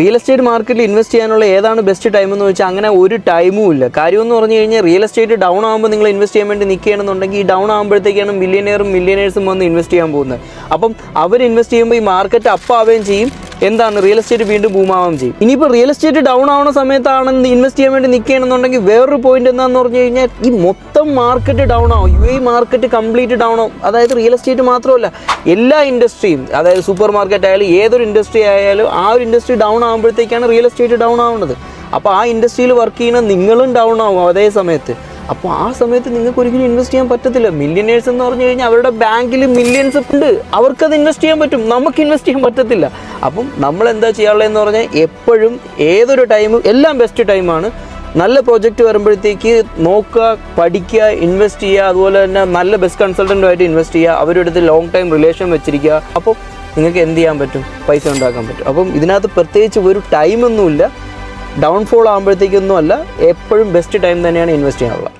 Real estate മാർക്കറ്റിൽ invest ചെയ്യാനുള്ള ഏതാണ് ബെസ്റ്റ് ടൈം എന്ന് വെച്ചാൽ അങ്ങനെ ഒരു ടൈമും ഇല്ല. കാര്യമെന്ന് പറഞ്ഞു കഴിഞ്ഞാൽ റിയൽ എസ്റ്റേറ്റ് ഡൗൺ ആകുമ്പോൾ നിങ്ങൾ ഇൻവെസ്റ്റ് ചെയ്യാൻ വേണ്ടി നിൽക്കുകയാണെന്നുണ്ടെങ്കിൽ ഈ ഡൗൺ ആകുമ്പോഴത്തേക്കാണ് മില്യനേഴ്സും വന്ന് ഇൻവെസ്റ്റ് ചെയ്യാൻ പോകുന്നത്. അപ്പം അവർ ഇൻവെസ്റ്റ് ചെയ്യുമ്പോൾ ഈ മാർക്കറ്റ് അപ്പ് ആവുകയും ചെയ്യും, എന്താണ് റിയൽ എസ്റ്റേറ്റ് വീണ്ടും ബൂമാവുകയും ചെയ്യും. ഇനിയിപ്പോൾ റിയൽ എസ്റ്റേറ്റ് ഡൗൺ ആവുന്ന സമയത്താണെന്ന് ഇൻവെസ്റ്റ് ചെയ്യാൻ വേണ്ടി നിൽക്കുകയാണെന്നുണ്ടെങ്കിൽ വേറൊരു പോയിന്റ് എന്താണെന്ന് പറഞ്ഞു കഴിഞ്ഞാൽ ഈ മൊത്തം മാർക്കറ്റ് ഡൗൺ ആവും, UAE മാർക്കറ്റ് കംപ്ലീറ്റ് ഡൗൺ ആവും. അതായത് റിയൽ എസ്റ്റേറ്റ് മാത്രമല്ല എല്ലാ ഇൻഡസ്ട്രിയും, അതായത് സൂപ്പർ മാർക്കറ്റ് ആയാലും ഏതൊരു ഇൻഡസ്ട്രി ആയാലും ആ ഒരു ഇൻഡസ്ട്രി ഡൗൺ ആകുമ്പോഴത്തേക്കാണ് റിയൽ എസ്റ്റേറ്റ് ഡൗൺ ആവുന്നത്. അപ്പോൾ ആ ഇൻഡസ്ട്രിയിൽ വർക്ക് ചെയ്യുന്ന നിങ്ങളും ഡൗൺ ആവും അതേ സമയത്ത്. അപ്പോൾ ആ സമയത്ത് നിങ്ങൾക്ക് ഒരിക്കലും ഇൻവെസ്റ്റ് ചെയ്യാൻ പറ്റത്തില്ല. മില്യനേഴ്സ് എന്ന് പറഞ്ഞു കഴിഞ്ഞാൽ അവരുടെ ബാങ്കിൽ മില്യൺസ് ഉണ്ട്, അവർക്കത് ഇൻവെസ്റ്റ് ചെയ്യാൻ പറ്റും, നമുക്ക് ഇൻവെസ്റ്റ് ചെയ്യാൻ പറ്റത്തില്ല. അപ്പം നമ്മൾ എന്താ ചെയ്യാനുള്ളതെന്ന് പറഞ്ഞാൽ എപ്പോഴും ഏതൊരു ടൈമും എല്ലാം ബെസ്റ്റ് ടൈമാണ്. നല്ല പ്രോജക്റ്റ് വരുമ്പോഴത്തേക്ക് നോക്കുക, പഠിക്കുക, ഇൻവെസ്റ്റ് ചെയ്യുക. അതുപോലെ തന്നെ നല്ല ബെസ്റ്റ് കൺസൾട്ടൻറ്റുമായിട്ട് ഇൻവെസ്റ്റ് ചെയ്യുക, അവരുടെ അടുത്ത് ലോങ് ടൈം റിലേഷൻ വെച്ചിരിക്കുക. അപ്പോൾ നിങ്ങൾക്ക് എന്ത് ചെയ്യാൻ പറ്റും, പൈസ ഉണ്ടാക്കാൻ പറ്റും. അപ്പം ഇതിനകത്ത് പ്രത്യേകിച്ച് ഒരു ടൈമൊന്നുമില്ല, ഡൗൺഫോൾ ആകുമ്പോഴത്തേക്കൊന്നും അല്ല, എപ്പോഴും ബെസ്റ്റ് ടൈം തന്നെയാണ് ഇൻവെസ്റ്റ് ചെയ്യാനുള്ളത്.